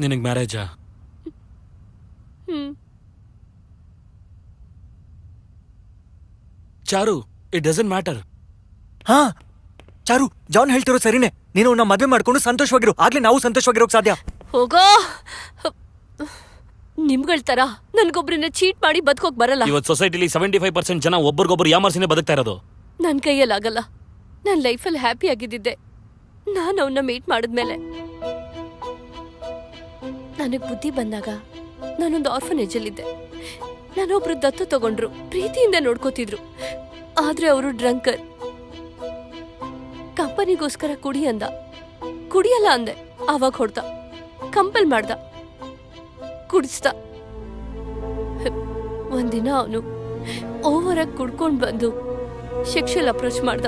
ನಿನಗೆ ಮ್ಯಾರೇಜಾ? ಚಾರು, it doesn't matter. ಹಾ ಚಾರು, John ಹೇಳ್ತಿರೋ ಸರಿನೇ. ನೀನು ನಮ್ಮ ಮದುವೆ ಮಾಡ್ಕೊಂಡು ಸಂತೋಷವಾಗಿರು, ಆಗ್ಲೇ ನಾವು ಸಂತೋಷವಾಗಿರೋಕ್ ಸಾಧ್ಯ. ಹೋಗೋ. ನಿಮ್ಗಳ ತರ ನನ್ಗೊಬ್ರನ್ನ ಚೀಟ್ ಮಾಡಿ ಬದುಕೋಕ್ ಬರಲ್ಲ. ಇವತ್ತು ಸೊಸೈಟಿಲಿ 75% ಜನ ಒಬ್ಬರಿಗೊಬ್ಬರು ಯಾಮರ್ಸಿನೇ ಬದುಕ್ತಾ ಇರೋದು. ನನ್ ಕೈಯಲ್ಲಾಗಲ್ಲ. ನಾನ್ ಲೈಫಲ್ಲಿ ಹ್ಯಾಪಿ ಆಗಿದ್ದಿದ್ದೆ ನಾನು ಅವನ್ನ ಮೀಟ್ ಮಾಡಿದ್ಮೇಲೆ. ನನಗ್ ಬುದ್ಧಿ ಬಂದಾಗ ನಾನೊಂದು ಆರ್ಫನೇಜಲ್ಲಿದ್ದೆ. ನಾನೊಬ್ರು ದತ್ತು ತಗೊಂಡ್ರು, ಪ್ರೀತಿಯಿಂದ ನೋಡ್ಕೋತಿದ್ರು. ಆದ್ರೆ ಅವರು ಡ್ರಂಕರ್. ಕಂಪನಿಗೋಸ್ಕರ ಕುಡಿ ಅಂದ, ಕುಡಿಯಲ್ಲ ಅಂದೆ. ಆವಾಗ ಹೊಡ್ದ, ಕಂಪಲ್ ಮಾಡ್ದ, ಕುಡಿಸ್ದ. ಒಂದಿನ ಅವನು ಓವರಾಗಿ ಕುಡ್ಕೊಂಡ್ ಬಂದು ಸೆಕ್ಷುವಲ್ ಅಪ್ರೋಚ್ ಮಾಡ್ದ.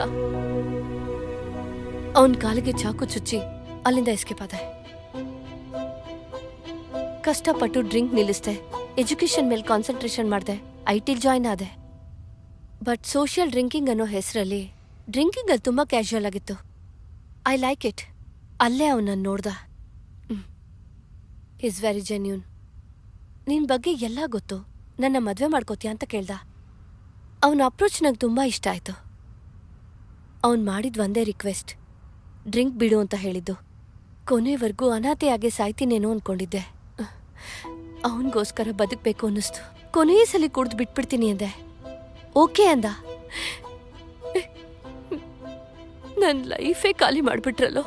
ಅವನ್ ಕಾಲಿಗೆ ಚಾಕು ಚುಚ್ಚಿ ಅಲ್ಲಿಂದ ಎಸ್ಕೇಪ್ ಆದೆ. ಕಷ್ಟಪಟ್ಟು ಡ್ರಿಂಕ್ ನಿಲ್ಲಿಸ್ದೆ, ಎಜುಕೇಶನ್ ಮೇಲೆ ಕಾನ್ಸಂಟ್ರೇಷನ್ ಮಾಡ್ದೆ, ಐಟಿಲ್ ಜಾಯ್ನ್ ಆದೆ. ಬಟ್ ಸೋಷಿಯಲ್ ಡ್ರಿಂಕಿಂಗ್ ಅನ್ನೋ ಹೆಸರಲ್ಲಿ ಡ್ರಿಂಕಿಂಗ್ ಅಲ್ಲಿ ತುಂಬಾ ಕ್ಯಾಶುಯಲ್ ಆಗಿತ್ತು. I like it. ಅಲ್ಲೇ ಅವನ್ನ ನೋಡ್ದ. Is very genuine. ನಿನ್ ಬಗ್ಗೆ ಎಲ್ಲ ಗೊತ್ತು, ನನ್ನ ಮದ್ವೆ ಮಾಡ್ಕೋತೀಯ ಅಂತ ಕೇಳ್ದ. ಅವನ ಅಪ್ರೋಚ್ ನಂಗೆ ತುಂಬಾ ಇಷ್ಟ ಆಯ್ತು. ಅವನ್ ಮಾಡಿದ್ ಒಂದೇ ರಿಕ್ವೆಸ್ಟ್, ಡ್ರಿಂಕ್ ಬಿಡು ಅಂತ ಹೇಳಿದ್ದು. ಕೊನೆವರೆಗೂ ಅನಾಥೆಯಾಗೆ ಸಾಯ್ತೀನೇನೋ ಅನ್ಕೊಂಡಿದ್ದೆ. ಅವನಿಗೋಸ್ಕರ ಬದುಕಬೇಕು ಅನ್ನಿಸ್ತು. ಕೊನೆಯ ಸಲ ಕುಡ್ದು ಬಿಟ್ಬಿಡ್ತೀನಿ ಅಂದೆ. ಓಕೆ ಅಂದ. ನನ್ನ ಲೈಫೇ ಖಾಲಿ ಮಾಡ್ಬಿಟ್ರಲ್ಲೋ.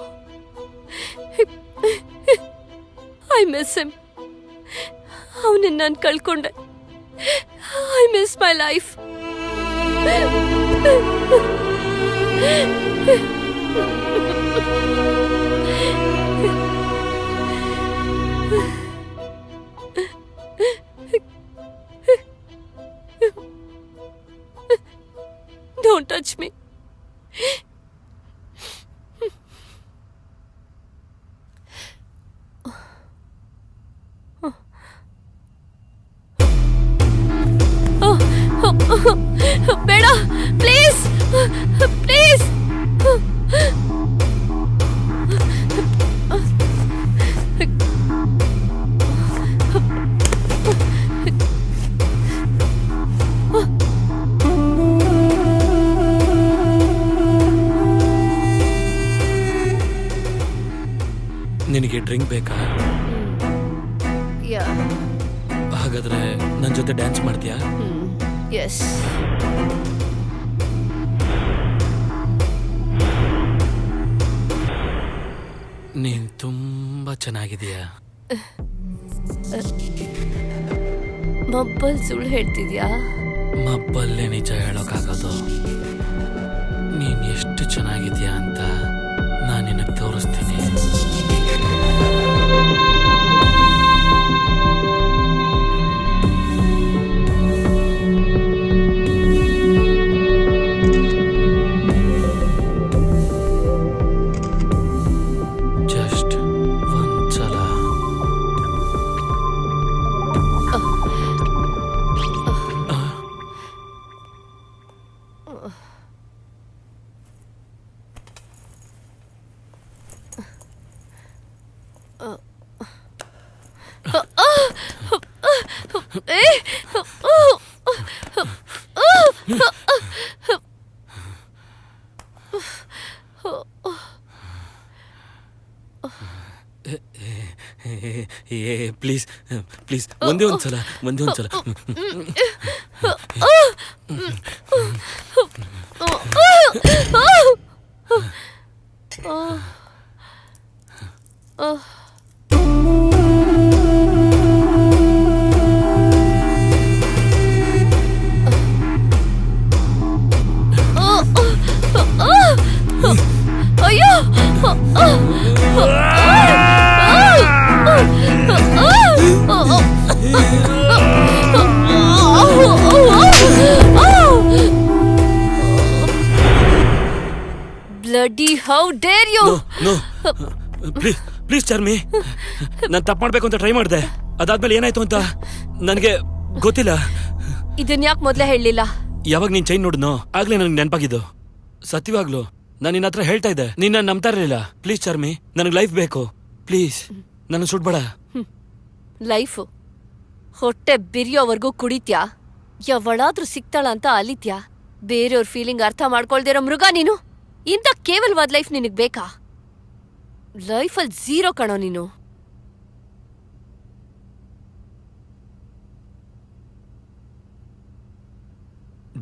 I miss him. ಅವನನ್ನ ನಾನು ಕಳ್ಕೊಂಡೆ. I miss my life. Don't touch me. ಬೇಡ, ಪ್ಲೀಸ್ ಪ್ಲೀಸ್. ನಿನಗೆ ಡ್ರಿಂಕ್ ಬೇಕಾ? ಹಾಗಾದ್ರೆ ನನ್ನ ಜೊತೆ ಡ್ಯಾನ್ಸ್ ಮಾಡ್ತೀಯಾ? ಎಸ್. ನೀನ್ ತುಂಬಾ ಚೆನ್ನಾಗಿದೀಯಾ. ಮಬ್ಬಲ್ ಸುಳ್ಳು ಹೇಳ್ತಿದ್ಯಾ? ಮಬ್ಬಲ್ಲೇ ನಿಜ ಹೇಳೋಕ್ಕಾಗೋದು. ನೀನ್ ಎಷ್ಟು ಚೆನ್ನಾಗಿದ್ಯಾ ಅಂತ ನಾನು ನಿನಗೆ ತೋರಿಸ್ತೀನಿ. ಜಸ್ಟ್ ಒಂದ್ಸಲ. ಪ್ಲೀಸ್ ಪ್ಲೀಸ್, ಒಂದೇ ಒಂದ್ಸಲ. ಅಯ್ಯೋ. Bloody, how dare you? No, please Charmi. ನಾನು ತಪ್ಪು ಮಾಡ್ಬೇಕು ಅಂತ ಟ್ರೈ ಮಾಡಿದೆ. ಅದಾದ್ಮೇಲೆ ಏನಾಯ್ತು ಅಂತ ನನಗೆ ಗೊತ್ತಿಲ್ಲ. ಇದನ್ ಯಾಕೆ ಮೊದಲೇ ಹೇಳಲಿಲ್ಲ? ಯಾವಾಗ ನೀನ್ ಚೈನ್ ನೋಡಿದ್ನೋ ಆಗ್ಲೇ ನನಗೆ ನೆನಪಾಗಿದ್ದು. ಸತ್ಯವಾಗ್ಲು ನಾನು ನಿನ್ನ ಹತ್ರ ಹೇಳ್ತಾ ಇದ್ದೆ, ನೀನ್ ನಂಬ್ತಾ ಇರಲಿಲ್ಲ. ಪ್ಲೀಸ್ ಚಾರ್ಮಿ, ನನಗೆ ಲೈಫ್ ಬೇಕು. ಪ್ಲೀಸ್ ನನ್ನ ಸುಡ್ಬೇಡ. ಲೈಫು ಹೊಟ್ಟೆ ಬಿರಿಯೋವರೆಗೂ ಕುಡಿತ್ಯಾ, ಯಾವಳಾದ್ರೂ ಸಿಗ್ತಾಳ ಅಂತ ಅಲಿತ್ಯಾ. ಬೇರೆಯವ್ರ ಫೀಲಿಂಗ್ ಅರ್ಥ ಮಾಡ್ಕೊಳ್ದಿರೋ ಮೃಗ ನೀನು. ಇಂಥ ಕೇವಲವಾದ ಲೈಫ್ ನಿನಗ್ ಬೇಕಾ? ಲೈಫಲ್ಲಿ ಝೀರೋ ಕಣೋ ನೀನು.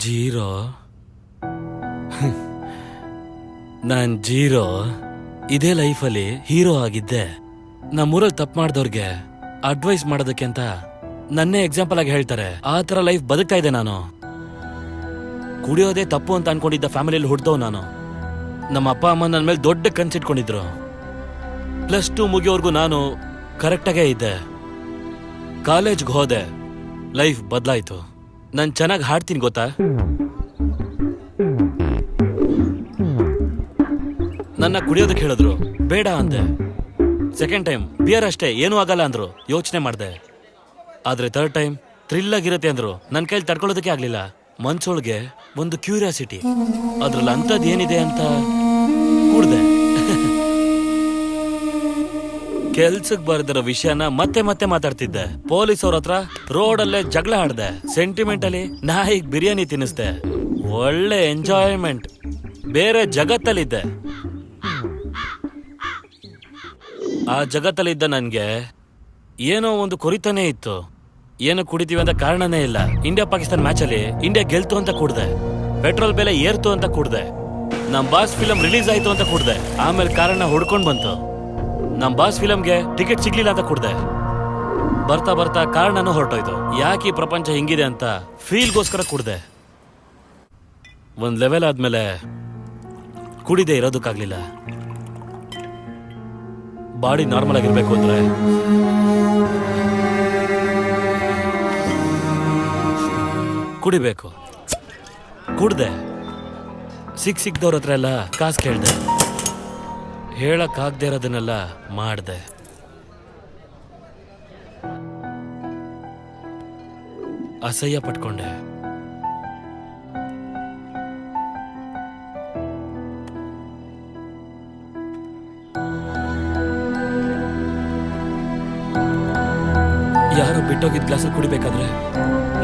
ಜೀರೋ? Non zero? ಇದೇ ಲೈಫಲ್ಲಿ ಹೀರೋ ಆಗಿದ್ದೆ. ನಮ್ಮೂರಲ್ಲಿ ತಪ್ಪು ಮಾಡ್ದವ್ರಿಗೆ ಅಡ್ವೈಸ್ ಮಾಡೋದಕ್ಕೆ ಅಂತ ನನ್ನೇ ಎಕ್ಸಾಂಪಲ್ ಆಗಿ ಹೇಳ್ತಾರೆ. ಆ ತರ ಲೈಫ್ ಬದುಕ್ತಾ ಇದ್ದೆ ನಾನು. ಕುಡಿಯೋದೇ ತಪ್ಪು ಅಂತ ಅನ್ಕೊಂಡಿದ್ದ ಫ್ಯಾಮಿಲಿಯಲ್ಲಿ ಹುಡ್ದವ್ ನಾನು. ನಮ್ಮ ಅಪ್ಪ ಅಮ್ಮ ನನ್ನ ಮೇಲೆ ದೊಡ್ಡ ಕನ್ಸಿಟ್ಕೊಂಡಿದ್ರು. +2 ಮುಗಿಯೋವರೆಗೂ ನಾನು ಕರೆಕ್ಟಾಗೇ ಇದ್ದೆ. ಕಾಲೇಜ್ಗೆ ಹೋದೆ, ಲೈಫ್ ಬದಲಾಯ್ತು. ನಾನು ಚೆನ್ನಾಗಿ ಹಾಡ್ತೀನಿ ಗೊತ್ತಾ? ನನ್ನ ಕುಡಿಯೋದಕ್ಕೆ ಹೇಳಿದ್ರು, ಬೇಡ ಅಂದೆ. ಸೆಕೆಂಡ್ ಟೈಮ್ ಬಿಯರ್ ಅಷ್ಟೇ, ಏನೂ ಆಗಲ್ಲ ಅಂದ್ರು. ಯೋಚನೆ ಮಾಡಿದೆ. ಆದ್ರೆ ಥರ್ಡ್ ಟೈಮ್ ಥ್ರಿಲ್ ಆಗಿರುತ್ತೆ ಅಂದ್ರು. ನನ್ನ ಕೈಲಿ ತಡ್ಕೊಳ್ಳೋದಕ್ಕೆ ಆಗ್ಲಿಲ್ಲ. ಮನ್ಸೊಳಗೆ ಒಂದು ಕ್ಯೂರಿಯಾಸಿಟಿ, ಅದ್ರಲ್ಲಿ ಅಂಥದ್ದು ಏನಿದೆ ಅಂತ ಕೂಡ್ದೆ. ಕೆಲ್ಸಕ್ಕೆ ಬರ್ದಿರೋ ವಿಷಯನ ಮತ್ತೆ ಮತ್ತೆ ಮಾತಾಡ್ತಿದ್ದೆ. ಪೊಲೀಸ್ ಅವ್ರ ಹತ್ರ ರೋಡಲ್ಲೇ ಜಗಳ ಆಡ್ದೆ. ಸೆಂಟಿಮೆಂಟಲ್ಲಿ ನಾಯಿಗ್ ಬಿರಿಯಾನಿ ತಿನ್ನಿಸ್ದೆ. ಒಳ್ಳೆ ಎಂಜಾಯ್ಮೆಂಟ್. ಬೇರೆ ಜಗತ್ತಲ್ಲಿದ್ದೆ. ಆ ಜಗತ್ತಲ್ಲಿದ್ದ ನನ್ಗೆ ಏನೋ ಒಂದು ಕೊರಿತಾನೇ ಇತ್ತು. ಏನೋ ಕುಡಿತೀವಿ ಅಂತ ಕಾರಣನೇ ಇಲ್ಲ. ಇಂಡಿಯಾ ಪಾಕಿಸ್ತಾನ್ ಮ್ಯಾಚಲ್ಲಿ ಇಂಡಿಯಾ ಗೆಲ್ತು ಅಂತ ಕೂಡ್ದೆ. ಪೆಟ್ರೋಲ್ ಬೆಲೆ ಏರ್ತು ಅಂತ ಕೂಡ್ದೆ. ನಮ್ ಬಾಸ್ ಫಿಲಂ ರಿಲೀಸ್ ಆಯ್ತು ಅಂತ ಕೂಡ್ದೆ. ಆಮೇಲೆ ಕಾರಣ ಹುಡ್ಕೊಂಡ್ ಬಂತು. ನಮ್ ಬಾಸ್ ಫಿಲಂಗೆ ಟಿಕೆಟ್ ಸಿಗ್ಲಿಲ್ಲ ಅಂತ ಕೂಡ್ದೆ. ಬರ್ತಾ ಬರ್ತಾ ಕಾರಣನೂ ಹೊರಟೋಯ್ತು. ಯಾಕೆ ಈ ಪ್ರಪಂಚ ಹಿಂಗಿದೆ ಅಂತ ಫೀಲ್ಗೋಸ್ಕರ ಕೂಡ್ದೆ. ಒಂದ್ ಲೆವೆಲ್ ಆದ್ಮೇಲೆ ಕುಡಿದೇ ಇರೋದಕ್ಕಾಗ್ಲಿಲ್ಲ. ಬಾಡಿ ನಾರ್ಮಲ್ ಆಗಿರ್ಬೇಕು ಅಂದ್ರೆ ಕುಡಿಬೇಕು. ಕುಡ್ದೆ. ಸಿಕ್ದವ್ರ ಹತ್ರ ಎಲ್ಲ ಕಾಸು ಕೇಳ್ದೆ. ಹೇಳಕ್ಕಾಗ್ದೇ ಇರೋದನ್ನೆಲ್ಲ ಮಾಡ್ದೆ. ಅಸಹ್ಯ ಪಟ್ಕೊಂಡೆ. ಯಾರು ಬಿಟ್ಟೋಗಿದ್ ಗ್ಲಾಸಲ್ಲಿ ಕುಡಿಬೇಕಾದ್ರೆ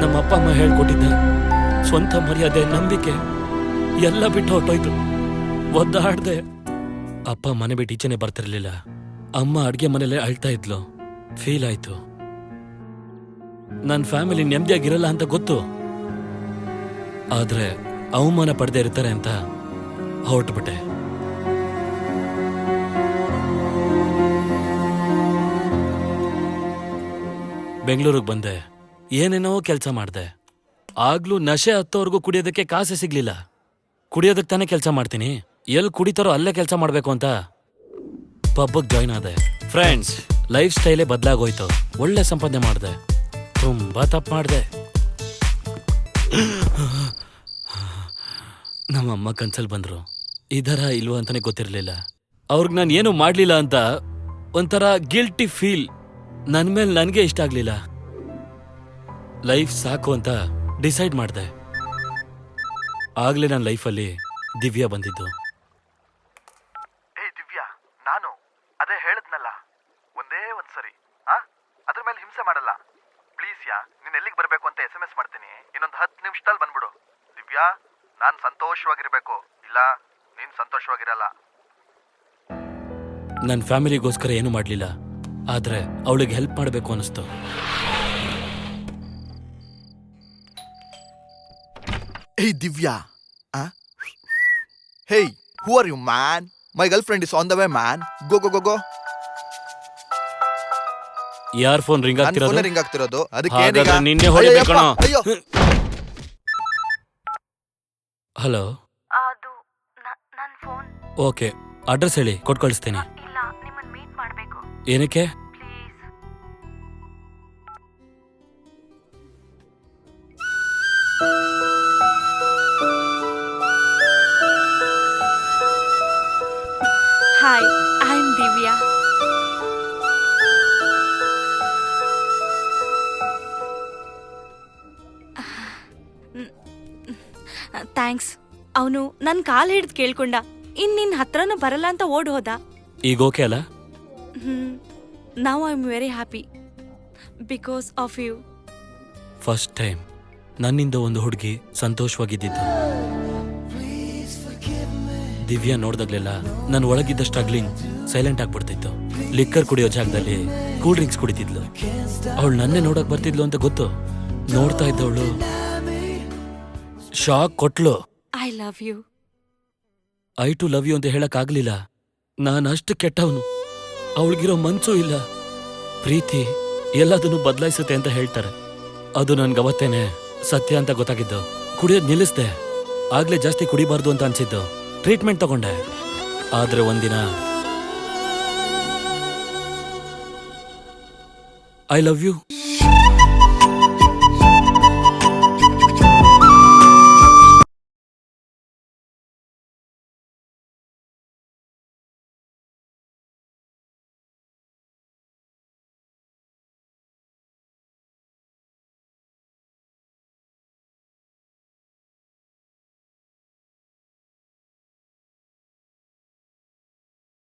ನಮ್ಮ ಅಪ್ಪ ಅಮ್ಮ ಹೇಳ್ಕೊಟ್ಟಿದ್ದೆ ಸ್ವಂತ ಮರ್ಯಾದೆ, ನಂಬಿಕೆ ಎಲ್ಲ ಬಿಟ್ಟು ಹೊಟ್ಟೋಯ್ತು. ಒದ್ದಾಡ್ದೆ. ಅಪ್ಪ ಮನೆ ಬಿಟ್ಟು ಈಚೆನೆ ಬರ್ತಿರ್ಲಿಲ್ಲ. ಅಮ್ಮ ಅಡ್ಗೆ ಮನೇಲೆ ಅಳ್ತಾ ಇದ್ಲು. ಫೀಲ್ ಆಯ್ತು. ನನ್ನ ಫ್ಯಾಮಿಲಿ ನೆಮ್ಮದಿಯಾಗಿರಲ್ಲ ಅಂತ ಗೊತ್ತು. ಆದ್ರೆ ಅವಮಾನ ಪಡೆದೇ ಇರ್ತಾರೆ ಅಂತ ಹೊರಟುಬಿಟ್ಟೆ. ಬೆಂಗಳೂರಿಗೆ ಬಂದೆ. ಏನೇನೋ ಕೆಲಸ ಮಾಡ್ದೆ. ಆಗ್ಲೂ ನಶೆ ಹತ್ತೋರ್ಗೂ ಕುಡಿಯೋದಕ್ಕೆ ಕಾಸೆ ಸಿಗ್ಲಿಲ್ಲ. ಕುಡಿಯೋದಕ್ಕೆ ತಾನೇ ಕೆಲಸ ಮಾಡ್ತೀನಿ, ಎಲ್ಲಿ ಕುಡಿತಾರೋ ಅಲ್ಲೇ ಕೆಲಸ ಮಾಡ್ಬೇಕು ಅಂತ ಪಬ್ಗೆ ಜಾಯ್ನ್ ಆದೆ. ಫ್ರೆಂಡ್ಸ್, ಲೈಫ್ ಸ್ಟೈಲೇ ಬದಲಾಗೋಯ್ತು. ಒಳ್ಳೆ ಸಂಪಾದನೆ ಮಾಡಿದೆ. ತುಂಬಾ ತಪ್ಪು ಮಾಡಿದೆ. ನಮ್ಮಮ್ಮ ಕನ್ಸಲ್ ಬಂದ್ರು. ಇದರ ಇಲ್ವೋ ಅಂತಾನೆ ಗೊತ್ತಿರಲಿಲ್ಲ. ಅವ್ರಿಗೆ ನಾನು ಏನು ಮಾಡ್ಲಿಲ್ಲ ಅಂತ ಒಂಥರ ಗಿಲ್ಟಿ ಫೀಲ್. ನನ್ ಮೇಲೆ ನನಗೆ ಇಷ್ಟ ಆಗ್ಲಿಲ್ಲ. ಲೈಫ್ ಸಾಕು ಅಂತ ಡಿಸೈಡ್ ಮಾಡಿದೆ. ಆಗ್ಲೇ ನನ್ನ ಲೈಫಲ್ಲಿ ದಿವ್ಯಾ ಬಂದಿದ್ದು. ದಿವ್ಯಾ, ನಾನು ಅದೇ ಹೇಳದ್ನಲ್ಲ, ಒಂದೇ ಒಂದ್ಸರಿ ಅದ್ರ ಮೇಲೆ ಹಿಂಸೆ ಮಾಡಲ್ಲ. ಪ್ಲೀಸ್ ಯಾ, ನೀನ್ ಎಲ್ಲಿಗೆ ಬರ್ಬೇಕು ಅಂತ SMS ಮಾಡ್ತೀನಿ. ಇನ್ನೊಂದು 10 ನಿಮಿಷದಲ್ಲಿ ಬಂದ್ಬಿಡು. ದಿವ್ಯಾ, ನಾನ್ ಸಂತೋಷವಾಗಿರ್ಬೇಕು, ಇಲ್ಲ ನೀನ್ ಸಂತೋಷವಾಗಿರಲ್ಲ. ನನ್ನ ಫ್ಯಾಮಿಲಿಗೋಸ್ಕರ ಏನು ಮಾಡ್ಲಿಲ್ಲ, ಆದ್ರೆ ಅವಳಿಗೆ ಹೆಲ್ಪ್ ಮಾಡಬೇಕು ಅನಿಸ್ತು. Hey Divya, hey, who are you, man? My girlfriend is on the way, man. Go. ಯಾರ್ ಫೋನ್ ರಿಂಗ್ ಆಗ್ತಿರೋದು? ರಿಂಗ್ ಆಗ್ತಿರೋದು. ಹಾಗಾದ್ರೆ ನಿನ್ನೆ ಹೊಡಿಬೇಕು ಕಣೋ. ಹಲೋ, ಅದು ನನ್ನ ಫೋನ್. ಓಕೆ, ಅಡ್ರೆಸ್ ಹೇಳಿ, ಕೊಟ್ಟು ಕಳಿಸ್ತೀನಿ. ಇಲ್ಲ, ನಿಮ್ಮನ್ನ ಮೀಟ್ ಮಾಡಬೇಕು. ಏನಕ್ಕೆ? Please. Hi, I am Divya. Thanks. ಅವನು ನನ್ನ ಕಾಲ್ ಹಿಡಿದು ಕೇಳ್ಕೊಂಡ. ನಿನ್ನ ಹತ್ರನೂ ಬರಲ್ಲ ಅಂತ ಓಡ್ ಹೋದ. ಈಗ ಓಕೆ ಅಲ್ಲ? Now I am very happy. Because of you. First time ನನ್ನಿಂದ ಒಂದು ಹುಡುಗಿ ಸಂತೋಷವಾಗಿದ್ದಿದ್ದು. ದಿವ್ಯಾ ನೋಡ್ದಾಗ್ಲೆಲ್ಲ ನನ್ನ ಒಳಗಿದ್ದ ಸ್ಟ್ರಗ್ಲಿಂಗ್ ಸೈಲೆಂಟ್ ಆಗ್ಬಿಡ್ತಿತ್ತು. ಲಿಕ್ಕರ್ ಕುಡಿಯೋ ಜಾಗದಲ್ಲಿ ಕೂಲ್ ಡ್ರಿಂಕ್ಸ್ ಕುಡಿತಿದ್ಲು. ಅವಳು ನನ್ನೇ ನೋಡಕ್ ಬರ್ತಿದ್ಲು ಅಂತ ಗೊತ್ತು. ನೋಡ್ತಾ ಇದ್ದವಳು ಶಾಕ್ ಕೊಟ್ಲು. I love you. I too love you ಅಂತ ಹೇಳಕ್ ಆಗ್ಲಿಲ್ಲ. ನಾನು ಅಷ್ಟು ಕೆಟ್ಟವನು. ಅವಳಿಗಿರೋ ಮನ್ಸು ಇಲ್ಲ. ಪ್ರೀತಿ ಎಲ್ಲದನ್ನು ಬದಲಾಯಿಸುತ್ತೆ ಅಂತ ಹೇಳ್ತಾರೆ. ಅದು ನನ್ಗವತ್ತೇನೆ ಸತ್ಯ ಅಂತ ಗೊತ್ತಾಗಿದ್ದು. ಕುಡಿಯೋದ್ ನಿಲ್ಲಿಸ್ದೆ. ಆಗ್ಲೇ ಜಾಸ್ತಿ ಕುಡಿಬಾರ್ದು ಅಂತ ಅನ್ಸಿದ್ದು. ಟ್ರೀಟ್ಮೆಂಟ್ ತಗೊಂಡೆ. ಆದ್ರೆ ಒಂದಿನ ಐ ಲವ್ ಯು